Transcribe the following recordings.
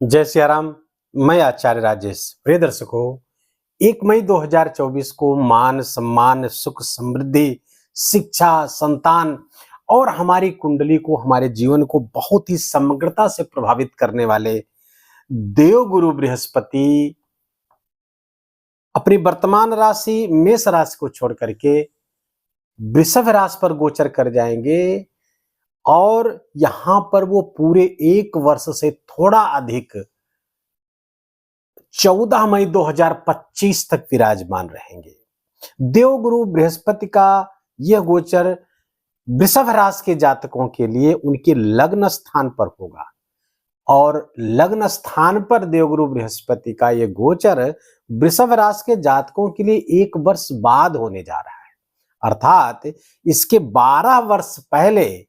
जय सिया राम। मैं आचार्य राजेश। प्रिय दर्शकों, 1 मई 2024 को मान सम्मान सुख समृद्धि शिक्षा संतान और हमारी कुंडली को हमारे जीवन को बहुत ही समग्रता से प्रभावित करने वाले देवगुरु बृहस्पति अपनी वर्तमान राशि मेष राशि को छोड़ करके वृषभ राशि पर गोचर कर जाएंगे और यहां पर वो पूरे 1 वर्ष से थोड़ा अधिक 14 मई 2025 तक विराजमान रहेंगे। देवगुरु बृहस्पति का यह गोचर वृषभ राशि के जातकों के लिए उनके लग्न स्थान पर होगा और लग्न स्थान पर देवगुरु बृहस्पति का यह गोचर वृषभ राशि के जातकों के लिए 1 वर्ष बाद होने जा रहा है। अर्थात इसके 12 वर्ष पहले,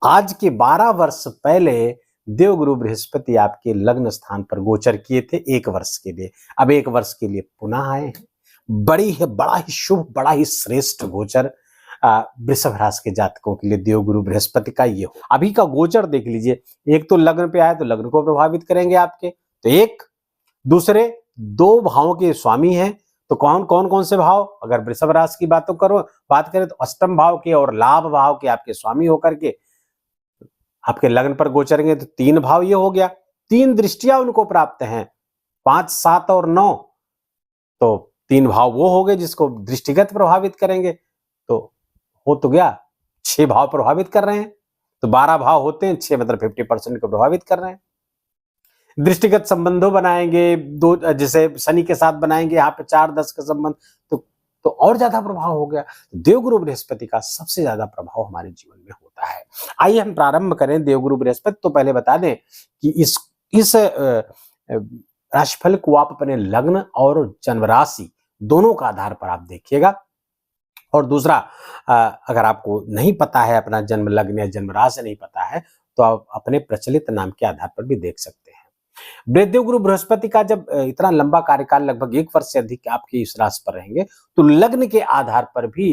आज के 12 वर्ष पहले देवगुरु बृहस्पति आपके लग्न स्थान पर गोचर किए थे 1 वर्ष के लिए। अब 1 वर्ष के लिए पुनः आए हैं। बड़ा ही शुभ, बड़ा ही श्रेष्ठ गोचर वृषभ राशि के जातकों के लिए देवगुरु बृहस्पति का ये हो। अभी का गोचर देख लीजिए, एक तो लग्न पे आए तो लग्न को प्रभावित करेंगे आपके, तो एक दूसरे 2 भावों के स्वामी हैं। तो कौन से भाव? अगर वृषभ राशि की बात करें तो अष्टम भाव के और लाभ भाव के आपके स्वामी होकर के आपके लग्न पर गोचरेंगे। तो 3 भाव ये हो गया, 3 दृष्टियां उनको प्राप्त हैं, 5, 7 और 9। तो 3 भाव वो हो गए जिसको दृष्टिगत प्रभावित करेंगे, तो हो तो गया 6 भाव प्रभावित कर रहे हैं। तो 12 भाव होते हैं, 6 मतलब 50% को प्रभावित कर रहे हैं। दृष्टिगत संबंधों बनाएंगे, 2 जैसे शनि के साथ बनाएंगे यहाँ पे 4-10 का संबंध, तो और ज्यादा प्रभाव हो गया। देवगुरु बृहस्पति का सबसे ज्यादा प्रभाव हमारे जीवन में होता है। आइए हम प्रारंभ करें देवगुरु बृहस्पति। तो पहले बता दें कि इस राशिफल को आप अपने लग्न और जन्म राशि दोनों का आधार पर आप देखिएगा। और दूसरा, अगर आपको नहीं पता है, अपना जन्म लग्न या जन्म राशि नहीं पता है, तो आप अपने प्रचलित नाम के आधार पर भी देख सकते हैं। देवगुरु बृहस्पति का जब इतना लंबा कार्यकाल, लगभग 1 वर्ष से अधिक आपकी इस राशि पर रहेंगे, तो लग्न के आधार पर भी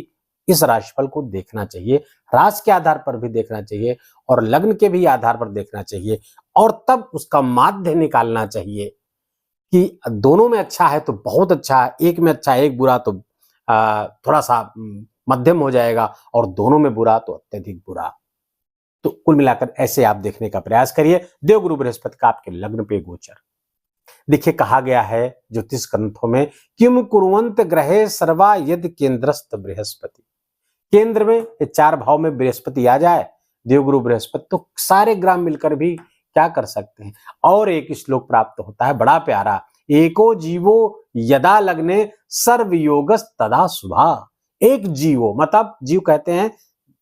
इस राशिफल को देखना चाहिए, राशि के आधार पर भी देखना चाहिए और लग्न के भी आधार पर देखना चाहिए, और तब उसका माध्य निकालना चाहिए कि दोनों में अच्छा है तो बहुत अच्छा है, एक में अच्छा है, एक बुरा तो थोड़ा सा मध्यम हो जाएगा, और दोनों में बुरा तो अत्यधिक बुरा। तो कुल मिलाकर ऐसे आप देखने का प्रयास करिए। देवगुरु बृहस्पति का आपके लग्न पे गोचर देखिए, कहा गया है ज्योतिष ग्रंथों में, किम कुर्वंत ग्रहे सर्वा यदि केंद्रस्थ बृहस्पति। केंद्र में 4 भाव में बृहस्पति आ जाए देवगुरु बृहस्पति, तो सारे ग्रह मिलकर भी क्या कर सकते हैं। और एक श्लोक प्राप्त होता है बड़ा प्यारा, एको जीवो यदा लग्ने सर्वयोगस तदा शुभा। एक जीवो मतलब जीव कहते हैं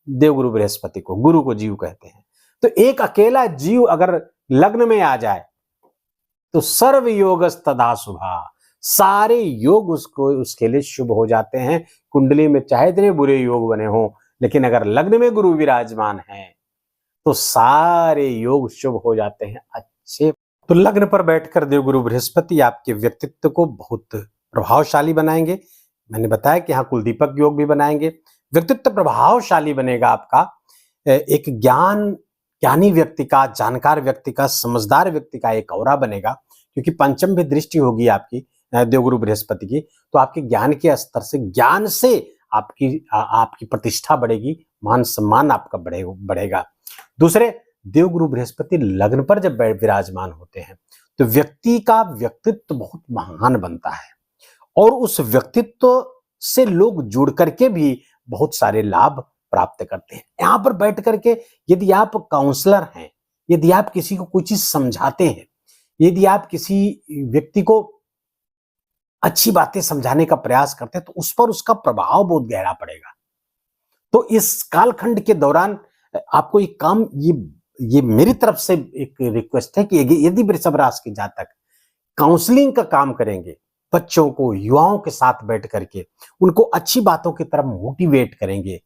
देवगुरु बृहस्पति को, गुरु को जीव कहते हैं। तो एक अकेला जीव अगर लग्न में आ जाए तो सर्वयोगस तदा शुभा, सारे योग उसके लिए शुभ हो जाते हैं। कुंडली में चाहे इतने बुरे योग बने हों, लेकिन अगर लग्न में गुरु विराजमान है तो सारे योग शुभ हो जाते हैं अच्छे। तो लग्न पर बैठकर देवगुरु बृहस्पति आपके व्यक्तित्व को बहुत प्रभावशाली बनाएंगे। मैंने बताया कि यहाँ कुलदीपक योग भी बनाएंगे। व्यक्तित्व प्रभावशाली बनेगा आपका, एक ज्ञानी व्यक्ति का, जानकार व्यक्ति का, समझदार व्यक्ति का एक औरा बनेगा, क्योंकि पंचम भी दृष्टि होगी आपकी देवगुरु बृहस्पति की। तो आपके ज्ञान के स्तर से, ज्ञान से आपकी प्रतिष्ठा बढ़ेगी, मान सम्मान आपका बढ़ेगा। दूसरे, देवगुरु बृहस्पति लग्न पर जब विराजमान होते हैं तो व्यक्ति का व्यक्तित्व बहुत महान बनता है, और उस व्यक्तित्व से लोग जुड़ करके भी बहुत सारे लाभ प्राप्त करते हैं। यहां पर बैठ करके यदि आप काउंसलर हैं, यदि आप किसी को कोई चीज समझाते हैं, यदि आप किसी व्यक्ति को अच्छी बातें समझाने का प्रयास करते हैं, तो उस पर उसका प्रभाव बहुत गहरा पड़ेगा। तो इस कालखंड के दौरान आपको एक काम, ये मेरी तरफ से एक रिक्वेस्ट है कि यदि वृषभ राशि के जातक काउंसलिंग का काम करेंगे, बच्चों को, युवाओं के साथ बैठ करके उनको अच्छी बातों की तरफ मोटिवेट करेंगे,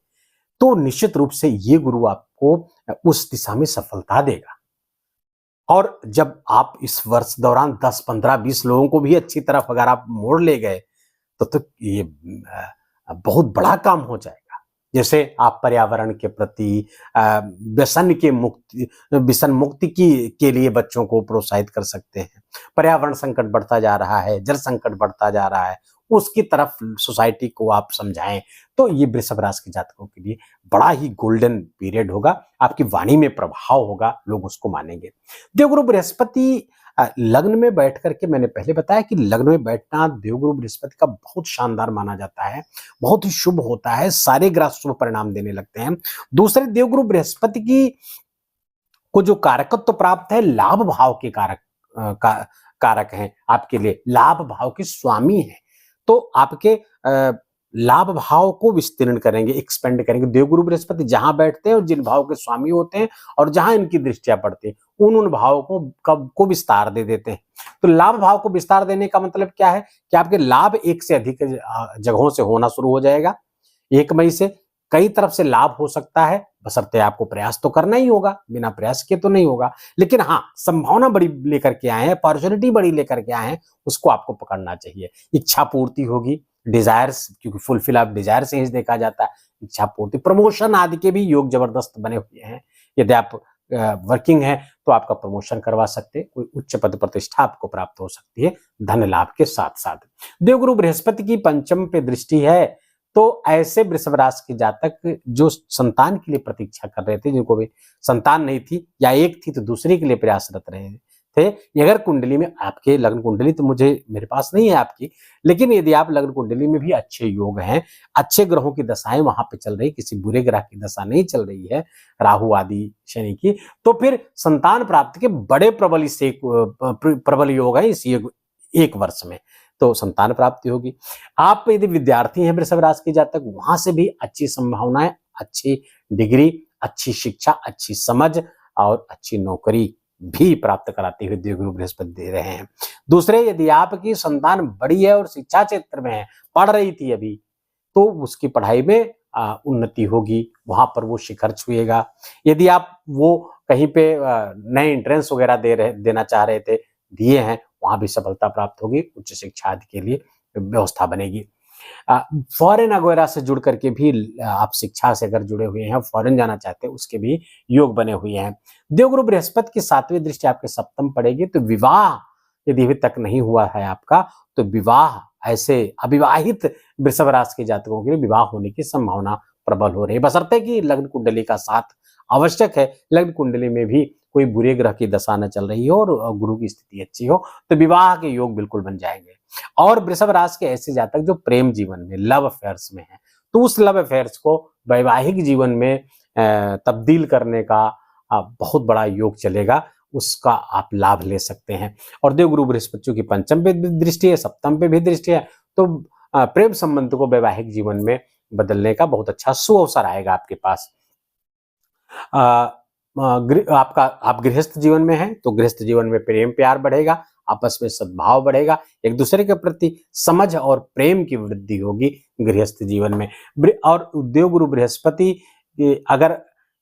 तो निश्चित रूप से ये गुरु आपको उस दिशा में सफलता देगा। और जब आप इस वर्ष दौरान 10, 15, 20 लोगों को भी अच्छी तरफ अगर आप मोड़ ले गए, तो ये बहुत बड़ा काम हो जाएगा। जैसे आप पर्यावरण के प्रति, व्यसन मुक्ति की के लिए बच्चों को प्रोत्साहित कर सकते हैं। पर्यावरण संकट बढ़ता जा रहा है, जल संकट बढ़ता जा रहा है, उसकी तरफ सोसाइटी को आप समझाएं, तो ये वृषभ राशि के जातकों के लिए बड़ा ही गोल्डन पीरियड होगा। आपकी वाणी में प्रभाव होगा, लोग उसको मानेंगे। देवगुरु बृहस्पति लग्न में बैठ करके, मैंने पहले बताया कि लग्न में बैठना देवगुरु बृहस्पति का बहुत शानदार माना जाता है, बहुत ही शुभ होता है, सारे ग्रह शुभ परिणाम देने लगते हैं। दूसरे, देवगुरु बृहस्पति की को जो कारकत्व प्राप्त है, लाभ भाव के कारक हैं आपके लिए, लाभ भाव के स्वामी हैं, तो आपके लाभ भाव को विस्तीर्ण करेंगे, एक्सपेंड करेंगे। देवगुरु बृहस्पति जहां बैठते हैं और जिन भाव के स्वामी होते हैं और जहां इनकी दृष्टियां पड़ती हैं, उन भावों को विस्तार दे देते हैं। तो लाभ भाव को विस्तार देने का मतलब क्या है कि आपके लाभ एक से अधिक जगहों से होना शुरू हो जाएगा। 1 मई से कई तरफ से लाभ हो सकता है, बशर्ते आपको प्रयास तो करना ही होगा, बिना प्रयास के तो नहीं होगा। लेकिन हाँ, संभावना बड़ी लेकर के आए हैं, अपॉर्चुनिटी बड़ी लेकर के आए हैं, उसको आपको पकड़ना चाहिए। इच्छा पूर्ति होगी, डिजायर्स, क्योंकि फुलफिल ऑफ डिजायर से ही देखा जाता है, इच्छा पूर्ति, प्रमोशन आदि के भी योग जबरदस्त बने हुए हैं। यदि आप वर्किंग है तो आपका प्रमोशन करवा सकते हैं, कोई उच्च पद प्रतिष्ठा आपको प्राप्त हो सकती है, धन लाभ के साथ साथ। देवगुरु बृहस्पति की पंचम पे दृष्टि है, तो ऐसे वृषभ राशि के जातक जो संतान के लिए प्रतीक्षा कर रहे थे, जिनको भी संतान नहीं थी या एक थी तो दूसरे के लिए प्रयासरत रहे थे, अगर कुंडली में आपके लग्न कुंडली तो मेरे पास नहीं है आपकी, लेकिन यदि आप लग्न कुंडली में भी अच्छे योग हैं, अच्छे ग्रहों की दशाएं वहां पे चल रही, किसी बुरे ग्रह की दशा नहीं चल रही है, राहु आदि शनि की, तो फिर संतान प्राप्ति के बड़े प्रबल योग है इस 1 वर्ष में, तो संतान प्राप्ति होगी। आप यदि विद्यार्थी हैं वृषभ राशि के जातक, वहां से भी अच्छी संभावनाएं, अच्छी डिग्री, अच्छी शिक्षा, अच्छी समझ और अच्छी नौकरी भी प्राप्त कराते हुए देवगुरु बृहस्पति दे रहे हैं। दूसरे, यदि आपकी संतान बड़ी है और शिक्षा क्षेत्र में है, पढ़ रही थी अभी, तो उसकी पढ़ाई में उन्नति होगी, वहां पर वो शिखर छुएगा। यदि आप वो कहीं पे नए एंट्रेंस वगैरह देना चाह रहे थे, दिए हैं, वहां भी सफलता प्राप्त होगी, उच्च शिक्षा आदि के लिए व्यवस्था बनेगी। फॉरेन वगैरह से जुड़ करके भी आप शिक्षा से अगर जुड़े हुए हैं, फॉरेन जाना चाहते हैं, उसके भी योग बने हुए हैं। देवगुरु बृहस्पति की 7वीं दृष्टि आपके सप्तम पड़ेगी, तो विवाह यदि अभी तक नहीं हुआ है आपका, तो विवाह, ऐसे अविवाहित वृषभ राशि के जातकों के लिए विवाह होने की संभावना प्रबल हो रही है, बशर्ते कि लग्न कुंडली का साथ आवश्यक है। लग्न कुंडली में भी कोई बुरे ग्रह की दशा न चल रही हो और गुरु की स्थिति अच्छी हो, तो विवाह के योग बिल्कुल बन जाएंगे। और वृषभ राशि के ऐसे जातक जो प्रेम जीवन में, लव अफेयर्स में हैं, तो उस लव अफेयर्स को वैवाहिक जीवन में तब्दील करने का बहुत बड़ा योग चलेगा, उसका आप लाभ ले सकते हैं। और देवगुरु बृहस्पति की पंचम पे भी दृष्टि है, सप्तम पे भी दृष्टि है, तो प्रेम संबंध को वैवाहिक जीवन में बदलने का बहुत अच्छा सुअवसर आएगा आपके पास। आप गृहस्थ जीवन में हैं, तो गृहस्थ जीवन में प्रेम प्यार बढ़ेगा, आपस में सद्भाव बढ़ेगा, एक दूसरे के प्रति समझ और प्रेम की वृद्धि होगी गृहस्थ जीवन में। और देवगुरु बृहस्पति अगर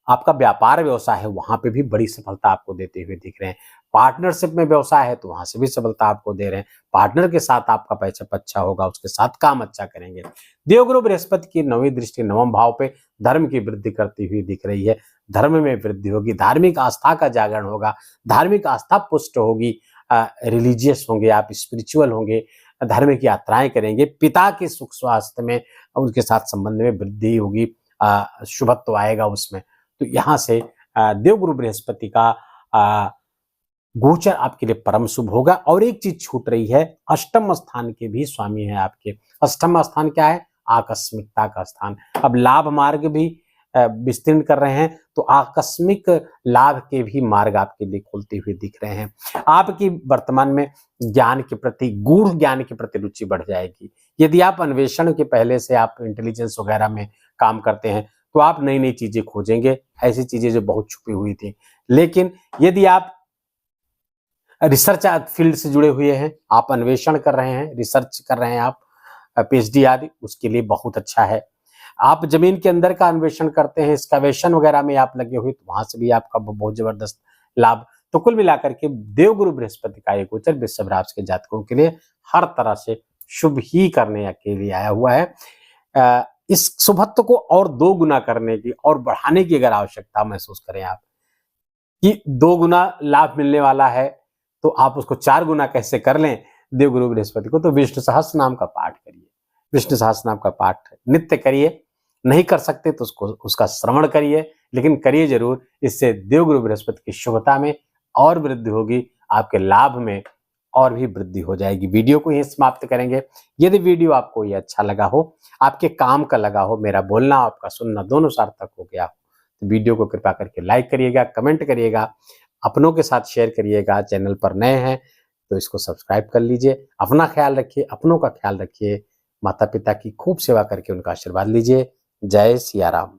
आपका व्यापार व्यवसाय है, वहां पे भी बड़ी सफलता आपको देते हुए दिख रहे हैं। पार्टनरशिप में व्यवसाय है, तो वहां से भी सफलता आपको दे रहे हैं। पार्टनर के साथ आपका पैसा अच्छा होगा, उसके साथ काम अच्छा करेंगे। देवगुरु बृहस्पति की 9वीं दृष्टि 9वें भाव पे धर्म की वृद्धि करती हुई दिख रही है, धर्म में वृद्धि होगी, धार्मिक आस्था का जागरण होगा, धार्मिक आस्था पुष्ट होगी, रिलीजियस होंगे आप, स्पिरिचुअल होंगे, धार्मिक यात्राएं करेंगे, पिता के सुख स्वास्थ्य में, उनके साथ संबंध में वृद्धि होगी, शुभत्व आएगा उसमें। तो यहाँ से देवगुरु बृहस्पति का गोचर आपके लिए परम शुभ होगा। और एक चीज छूट रही है, अष्टम स्थान के भी स्वामी है आपके। अष्टम स्थान क्या है? आकस्मिकता का स्थान। अब लाभ मार्ग भी विस्तीर्ण कर रहे हैं, तो आकस्मिक लाभ के भी मार्ग आपके लिए खुलते हुए दिख रहे हैं। आपकी वर्तमान में ज्ञान के प्रति, गूढ़ ज्ञान के प्रति रुचि बढ़ जाएगी। यदि आप अन्वेषण के पहले से आप इंटेलिजेंस वगैरह में काम करते हैं, तो आप नई नई चीजें खोजेंगे, ऐसी चीजें जो बहुत छुपी हुई थी। लेकिन यदि आप रिसर्च फील्ड से जुड़े हुए हैं, आप अन्वेषण कर रहे हैं, रिसर्च कर रहे हैं, आप पीएचडी आदि, उसके लिए बहुत अच्छा है। आप जमीन के अंदर का अन्वेषण करते हैं, एक्सकवेशन वगैरह में आप लगे हुए, तो वहां से भी आपका बहुत जबरदस्त लाभ। तो कुल मिलाकर के देवगुरु बृहस्पति का एक गोचर वृषभ राशि के जातकों के लिए हर तरह से शुभ ही करने के लिए आया हुआ है। इस शुभत्व को और 2 गुना करने की और बढ़ाने की अगर आवश्यकता महसूस करें आप कि 2 गुना लाभ मिलने वाला है, तो आप उसको 4 गुना कैसे कर लें देवगुरु बृहस्पति को, तो विष्णु सहस्त्र नाम का पाठ करिए। विष्णु सहस्त्र नाम का पाठ नित्य करिए। नहीं कर सकते तो उसका श्रवण करिए, लेकिन करिए जरूर। इससे देवगुरु बृहस्पति की शुभता में और वृद्धि होगी, आपके लाभ में और भी वृद्धि हो जाएगी। वीडियो को यहीं समाप्त करेंगे। यदि वीडियो आपको ये अच्छा लगा हो, आपके काम का लगा हो, मेरा बोलना आपका सुनना दोनों सार्थक हो गया हो, तो वीडियो को कृपया करके लाइक करिएगा, कमेंट करिएगा, अपनों के साथ शेयर करिएगा। चैनल पर नए हैं तो इसको सब्सक्राइब कर लीजिए। अपना ख्याल रखिए, अपनों का ख्याल रखिए। माता पिता की खूब सेवा करके उनका आशीर्वाद लीजिए। जय सिया राम।